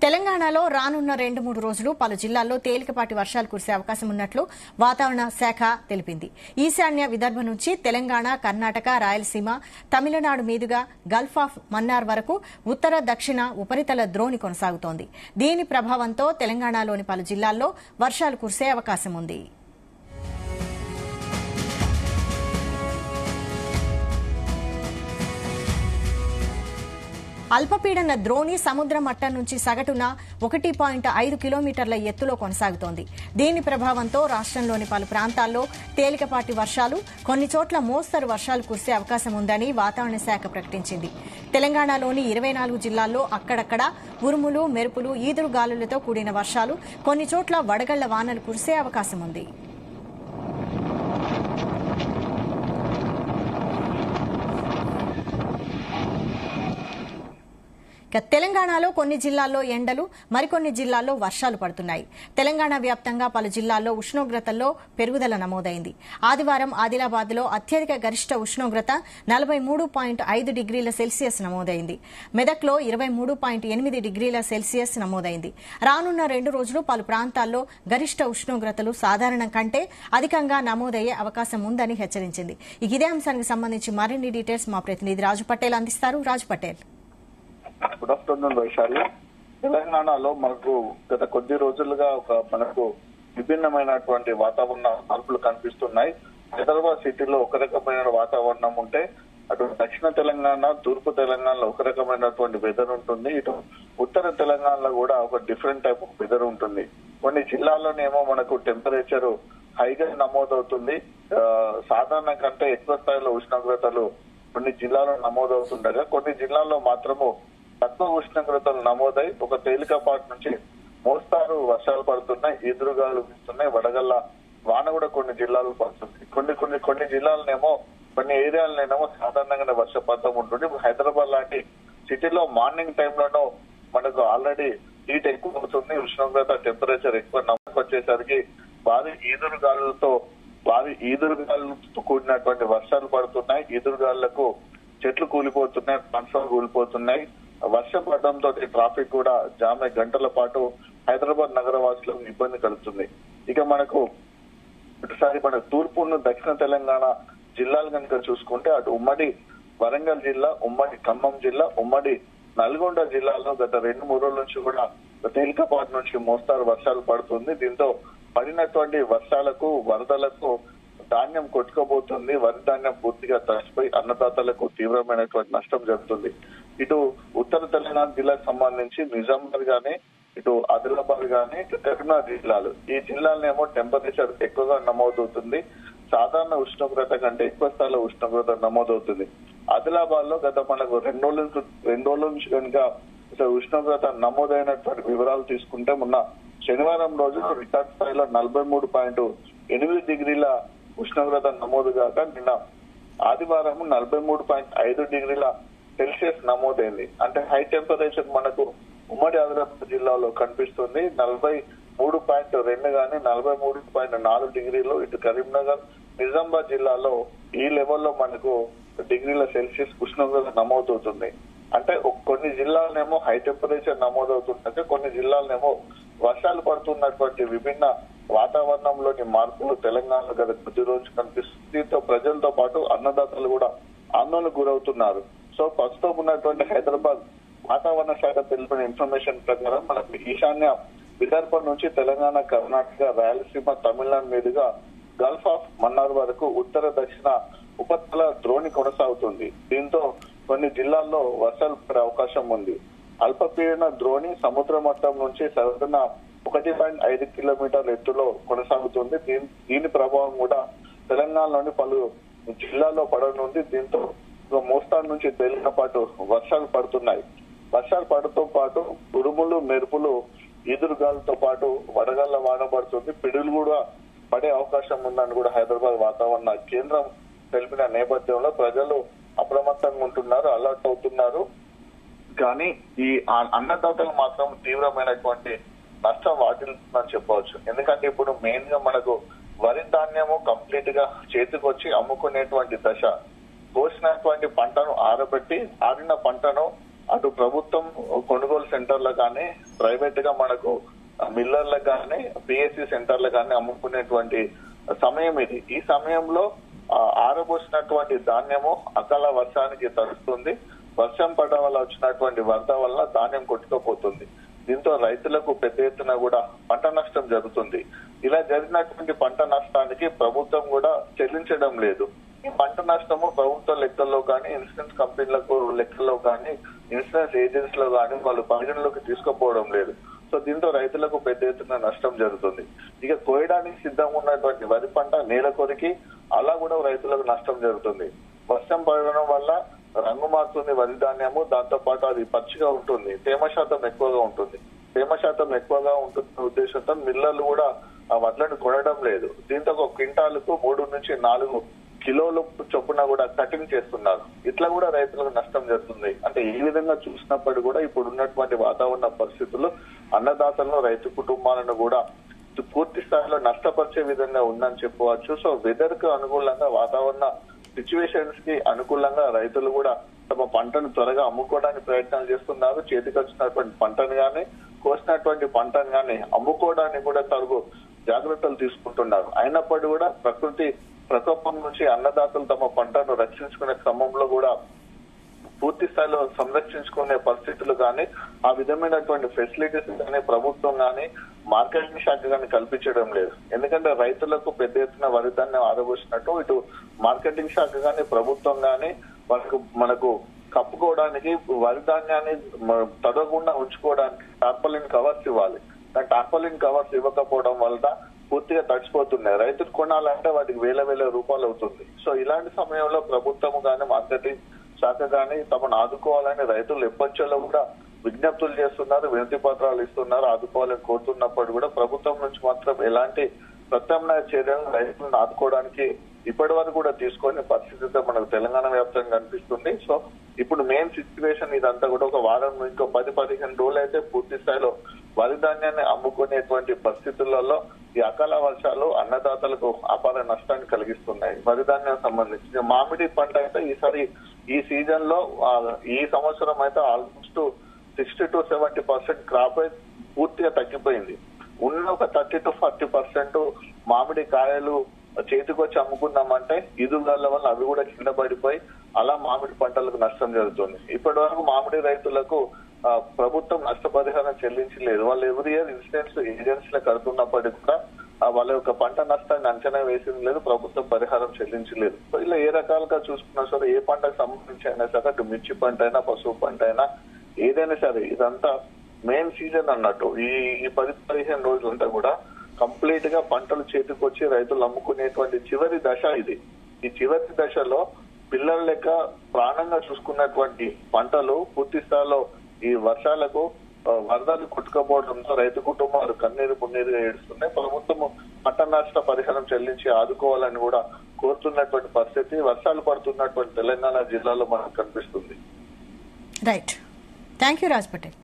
తెలంగాణలో రానున్న 2-3 రోజులు పలు జిల్లాల్లో తేలికపాటి వర్షాలు కురిసే అవకాశం ఉన్నట్లు వాతావరణ శాఖ తెలిపింది. ఈశాన్య విదర్భ నుంచి తెలంగాణ, కర్ణాటక, రాయలసీమ, తమిళనాడు మీదుగా గల్ఫ్ ఆఫ్ మన్నార్ వరకు ఉత్తర, దక్షిణ ఉపరితల ద్రోణి కొనసాగుతోంది. దీని ప్రభావంతో తెలంగాణలోని పలు జిల్లాల్లో వర్షాలు కురిసే అవకాశం ఉంది. అల్పపీడన ద్రోణి సముద్ర మట్టం నుంచి సగటున 1.5 కిలోమీటర్ల ఎత్తులో కొనసాగుతోంది. దీని ప్రభావంతో రాష్ట్రంలోని పలు ప్రాంతాల్లో తేలికపాటి వర్షాలు, కొన్ని చోట్ల మోస్తరు వర్షాలు కురిసే అవకాశం ఉందని వాతావరణ శాఖ ప్రకటించింది. తెలంగాణలోని 24 జిల్లాల్లో అక్కడక్కడ ఉరుములు, మెరుపులు, ఈదురుగాలులతో కూడిన వర్షాలు, కొన్ని చోట్ల వడగళ్ల వానలు కురిసే అవకాశం ఉంది. తెలంగాణలో కొన్ని జిల్లాల్లో ఎండలు, మరికొన్ని జిల్లాల్లో వర్షాలు పడుతున్నాయి. తెలంగాణ వ్యాప్తంగా పలు జిల్లాల్లో ఉష్ణోగ్రతల్లో పెరుగుదల నమోదైంది. ఆదివారం ఆదిలాబాద్లో అత్యధిక గరిష్ట ఉష్ణోగ్రత 43.5 డిగ్రీల సెల్సియస్ నమోదైంది. మెదక్లో 23.8 డిగ్రీల సెల్సియస్ నమోదైంది. రానున్న 2 రోజులు పలు ప్రాంతాల్లో గరిష్ట ఉష్ణోగ్రతలు సాధారణం కంటే అధికంగా నమోదయ్యే అవకాశం ఉందని హెచ్చరించింది. ఇదే అంశానికి సంబంధించి మరిన్ని డీటెయిల్స్ మా ప్రతినిధి రాజు పటేల్ అందిస్తారు. రాజు పటేల్. Good afternoon Vaishali. తెలంగాణలో మనకు గత కొద్ది రోజులుగా మనకు విభిన్నమైనటువంటి వాతావరణ మార్పులు కనిపిస్తున్నాయి. హైదరాబాద్ సిటీలో ఒక రకమైన వాతావరణం ఉంటే, అటు దక్షిణ తెలంగాణ, తూర్పు తెలంగాణలో ఒక రకమైనటువంటి వెదర్ ఉంటుంది. ఇటు ఉత్తర తెలంగాణలో కూడా ఒక డిఫరెంట్ టైప్ ఆఫ్ వెదర్ ఉంటుంది. కొన్ని జిల్లాల్లోనేమో మనకు టెంపరేచర్ హైగా నమోదవుతుంది. సాధారణ కంటే ఎక్కువ స్థాయిలో ఉష్ణోగ్రతలు కొన్ని జిల్లాల్లో నమోదవుతుండగా, కొన్ని జిల్లాల్లో మాత్రము తక్కువ ఉష్ణోగ్రతలు నమోదై ఒక తేలికపాటి నుంచి మోస్తారు వర్షాలు పడుతున్నాయి, ఎదురుగాలు వీస్తున్నాయి, వడగళ్ల వాన కూడా కొన్ని జిల్లాలు పడుతుంది. కొన్ని జిల్లాలనేమో, కొన్ని ఏరియాలనేమో సాధారణంగానే వర్షపాతం ఉంటుంది. హైదరాబాద్ లాంటి సిటీలో మార్నింగ్ టైంలోనూ మనకు ఆల్రెడీ హీట్ ఎక్కువ అవుతుంది. ఉష్ణోగ్రత టెంపరేచర్ ఎక్కువ నమోదు వచ్చేసరికి భారీ ఈదురుగాలులతో కూడినటువంటి వర్షాలు పడుతున్నాయి. ఈదురుగాలులకు చెట్లు కూలిపోతున్నాయి, ట్రాన్స్ఫార్మర్ కూలిపోతున్నాయి. వర్షం పడడంతో ట్రాఫిక్ కూడా జామ్ అయి గంటల పాటు హైదరాబాద్ నగర వాసులకు ఇబ్బంది కలుగుతుంది. ఇక మనకు ఒకసారి మన తూర్పు దక్షిణ తెలంగాణ జిల్లాలు కనుక చూసుకుంటే, అటు ఉమ్మడి వరంగల్ జిల్లా, ఉమ్మడి ఖమ్మం జిల్లా, ఉమ్మడి నల్గొండ జిల్లాలో గత 2-3 రోజుల నుంచి కూడా తేలికపాటి నుంచి మోస్తారు వర్షాలు పడుతుంది. దీంతో పడినటువంటి వర్షాలకు, వరదలకు ధాన్యం కొట్టుకోబోతుంది. వరి ధాన్యం పూర్తిగా తడిసిపోయి అన్నదాతలకు తీవ్రమైనటువంటి నష్టం జరుగుతుంది. ఇటు ఉత్తర తెలంగాణ జిల్లాకు సంబంధించి నిజామాబాద్ గానీ, ఇటు ఆదిలాబాద్ గానీ, ఇటు కరీంనగర్ జిల్లాలు, ఈ జిల్లాలనేమో టెంపరేచర్ ఎక్కువగా నమోదవుతుంది. సాధారణ ఉష్ణోగ్రత కంటే ఎక్కువ స్థాయిలో ఉష్ణోగ్రత నమోదవుతుంది. ఆదిలాబాద్ లో గత మనకు 2 రోజుల నుంచి కనుక ఉష్ణోగ్రత నమోదైనటువంటి వివరాలు తీసుకుంటే, మొన్న శనివారం రోజు రికార్డ్ స్థాయిలో 43.8 డిగ్రీల ఉష్ణోగ్రత నమోదు కాక, నిన్న ఆదివారం 43.5 డిగ్రీల సెల్సియస్ నమోదైంది. అంటే హై టెంపరేచర్ మనకు ఉమ్మడి ఆదిలాబాద్ జిల్లాలో కనిపిస్తుంది. 43.2 గానీ 43.4 డిగ్రీలు ఇటు కరీంనగర్, నిజామాబాద్ జిల్లాలో ఈ లెవెల్లో మనకు డిగ్రీల సెల్సియస్ ఉష్ణోగ్రత నమోదవుతుంది. అంటే కొన్ని జిల్లాలనేమో హై టెంపరేచర్ నమోదవుతుంటే, కొన్ని జిల్లాలనేమో వర్షాలు పడుతున్నటువంటి విభిన్న వాతావరణంలోని మార్పులు తెలంగాణలో గత కొద్ది రోజు కనిపిస్తుంది. దీంతో ప్రజలతో పాటు అన్నదాతలు కూడా ఆందోళనకు గురవుతున్నారు. సో ప్రస్తుతం ఉన్నటువంటి హైదరాబాద్ వాతావరణ శాఖ తెలిపిన ఇన్ఫర్మేషన్ ప్రకారం మనకు ఈశాన్య విదర్భ నుంచి తెలంగాణ, కర్ణాటక, రాయలసీమ, తమిళనాడు మీదుగా గల్ఫ్ ఆఫ్ మన్నార్ వరకు ఉత్తర, దక్షిణ ఉపరితల ద్రోణి కొనసాగుతుంది. దీంతో కొన్ని జిల్లాల్లో వర్షాలు పడే అవకాశం ఉంది. అల్పపీడన ద్రోణి సముద్ర మట్టం నుంచి సగటున 1.5 కిలోమీటర్ల ఎత్తులో కొనసాగుతుంది. దీని ప్రభావం కూడా తెలంగాణలోని పలు జిల్లాల్లో పడనుంది. దీంతో మోస్తారు నుంచి తేలికపాటు వర్షాలు పడుతున్నాయి. వర్షాలు పడటంతో పాటు ఉరుములు, మెరుపులు, ఈదురుగాలతో పాటు వడగళ్ల వాన పడుతుంది. పిడుగులు కూడా పడే అవకాశం ఉందని కూడా హైదరాబాద్ వాతావరణ కేంద్రం తెలిపిన నేపథ్యంలో ప్రజలు అప్రమత్తంగా ఉంటున్నారు, అలర్ట్ అవుతున్నారు. కానీ ఈ అన్నదాతలు మాత్రం తీవ్రమైనటువంటి నష్టం వాటిల్తుందని చెప్పవచ్చు. ఎందుకంటే ఇప్పుడు మెయిన్ గా మనకు వరి ధాన్యము కంప్లీట్ గా చేతికొచ్చి అమ్ముకునేటువంటి దశ. కోసినటువంటి పంటను ఆరబెట్టి, ఆరిన పంటను అటు ప్రభుత్వం కొనుగోలు సెంటర్లకు కానీ ప్రైవేట్ గా మనకు మిల్లర్లకు కానీ పిఎస్సి సెంటర్లకు కానీ అమ్ముకునేటువంటి సమయం ఇది. ఈ సమయంలో ఆరబోసినటువంటి ధాన్యము అకాల వర్షానికి తడుస్తుంది. వర్షం పడడం వల్ల వచ్చినటువంటి వరద వల్ల ధాన్యం కొట్టుకుపోతుంది. దీంతో రైతులకు పెద్ద ఎత్తున కూడా పంట నష్టం జరుగుతుంది. ఇలా జరిగినటువంటి పంట నష్టానికి ప్రభుత్వం కూడా చెల్లించడం లేదు. ఈ పంట నష్టము ప్రభుత్వ లెక్కల్లో కానీ, ఇన్సూరెన్స్ కంపెనీలకు లెక్కల్లో కానీ, ఇన్సూరెన్స్ ఏజెన్సీలో కానీ వాళ్ళు పరిగణలోకి తీసుకుపోవడం లేదు. సో దీంతో రైతులకు పెద్ద ఎత్తున నష్టం జరుగుతుంది. ఇక కోయడానికి సిద్ధంగా ఉన్నటువంటి వరి పంట నేల కొరికి అలా కూడా రైతులకు నష్టం జరుగుతుంది. వర్షం పడడం వల్ల రంగు మారుతుంది వరి ధాన్యము, దాంతో పాటు అది పచ్చిగా ఉంటుంది, తేమ శాతం ఎక్కువగా ఉంటుంది. తేమ శాతం ఎక్కువగా ఉంటున్న ఉద్దేశంతో మిల్లర్లు కూడా ఆ వడ్లను కొనడం లేదు. దీంతో ఒక క్వింటాలకు 3 నుంచి 4 కిలోలు చొప్పున కూడా కటింగ్ చేస్తున్నారు. ఇట్లా కూడా రైతులకు నష్టం జరుగుతుంది. అంటే ఏ విధంగా చూసినప్పుడు కూడా ఇప్పుడు ఉన్నటువంటి వాతావరణ పరిస్థితులు అన్నదాతలను, రైతు కుటుంబాలను కూడా పూర్తి స్థాయిలో నష్టపరిచే విధంగా ఉందని చెప్పవచ్చు. సో వెదర్ కు అనుకూలంగా, వాతావరణ సిచ్యువేషన్స్ కి అనుకూలంగా రైతులు కూడా తమ పంటను త్వరగా అమ్ముకోవడానికి ప్రయత్నాలు చేస్తున్నారు. చేతికి వచ్చినటువంటి పంటను గానీ, కోసినటువంటి పంటను గానీ అమ్ముకోవడానికి కూడా తగు జాగ్రత్తలు తీసుకుంటున్నారు. అయినప్పటికీ కూడా ప్రకృతి ప్రకోపం నుంచి అన్నదాతలు తమ పంటను రక్షించుకునే క్రమంలో కూడా పూర్తి స్థాయిలో సంరక్షించుకునే పరిస్థితులు కానీ, ఆ విధమైనటువంటి ఫెసిలిటీస్ కానీ ప్రభుత్వం కానీ, మార్కెటింగ్ శాఖ కానీ కల్పించడం లేదు. ఎందుకంటే రైతులకు పెద్ద ఎత్తున వరి ధాన్యం ఆరబోసినట్టు ఇటు మార్కెటింగ్ శాఖ కానీ, ప్రభుత్వం కానీ మనకు కప్పుకోవడానికి వరి ధాన్యాన్ని తడవకుండా ఉంచుకోవడానికి టార్పాలిన్ కవర్స్ ఇవ్వాలి. టార్పాలిన్ కవర్స్ ఇవ్వకపోవడం వల్ల పూర్తిగా తడిచిపోతున్నాయి. రైతులు కొనాలంటే వాటికి వేల రూపాయలు అవుతుంది. సో ఇలాంటి సమయంలో ప్రభుత్వం కానీ, మార్కెటింగ్ శాఖ కానీ తమను ఆదుకోవాలని రైతులు ఎప్పటిలో కూడా విజ్ఞప్తులు చేస్తున్నారు, వినతి పత్రాలు ఇస్తున్నారు, ఆదుకోవాలని కోరుతున్నప్పుడు కూడా ప్రభుత్వం నుంచి మాత్రం ఎలాంటి ప్రత్యామ్నాయ చర్యలను రైతులను ఆదుకోవడానికి ఇప్పటి వరకు కూడా తీసుకొని పరిస్థితి మనకు తెలంగాణ వ్యాప్తంగా కనిపిస్తుంది. సో ఇప్పుడు మెయిన్ సిచ్యువేషన్ ఇదంతా కూడా ఒక వారం, ఇంకో 10-15 రోజులు అయితే పూర్తి స్థాయిలో వరి ధాన్యాన్ని అమ్ముకునేటువంటి పరిస్థితులలో ఈ అకాల వర్షాలు అన్నదాతలకు అపార నష్టాన్ని కలిగిస్తున్నాయి. వరి ధాన్యం సంబంధించి మామిడి పంట అయితే ఈసారి ఈ సీజన్ లో ఈ సంవత్సరం అయితే ఆల్మోస్ట్ 60 to 70% క్రాప్ పూర్తిగా తగ్గిపోయింది. ఉన్న ఒక 30 to 40% మామిడి కాయలు చేతికొచ్చి అమ్ముకున్నామంటే ఈదుగాళ్ల వల్ల అవి కూడా కింద పడిపోయి అలా మామిడి పంటలకు నష్టం జరుగుతుంది. ఇప్పటి వరకు మామిడి రైతులకు ప్రభుత్వం నష్టపరిహారం చెల్లించలేదు. వాళ్ళు ఎవ్రీ ఇయర్ ఇన్సూరెన్స్ ఏజెన్సీలకు కడుతున్నప్పటికీ కూడా వాళ్ళ యొక్క పంట నష్టాన్ని అంచనా వేసింది లేదు, ప్రభుత్వం పరిహారం చెల్లించలేదు. సో ఇలా ఏ రకాలుగా చూసుకున్నా సరే, ఏ పంటకు సంబంధించి అయినా సరే, అటు మిర్చి పంట అయినా, పసుపు పంట అయినా, ఏదైనా సరే ఇదంతా మెయిన్ సీజన్ అన్నట్టు. ఈ 10-15 రోజులంతా కూడా కంప్లీట్ గా పంటలు చేతికొచ్చి రైతులు అమ్ముకునేటువంటి చివరి దశ ఇది. ఈ చివరి దశలో పిల్లల లెక్క ప్రాణంగా చూసుకున్నటువంటి పంటలు పూర్తి స్థాయిలో ఈ వర్షాలకు వరదలు కొట్టుకపోవడంతో రైతు కుటుంబాలు కన్నీరు పున్నీరుగా ఏడుస్తున్నాయి. ప్రభుత్వం పంట నష్ట పరిహారం చెల్లించి ఆదుకోవాలని కూడా కోరుతున్నటువంటి పరిస్థితి వర్షాలు పడుతున్నటువంటి తెలంగాణ జిల్లాలో మనకు కనిపిస్తుంది. Right, thank you Raj Patel.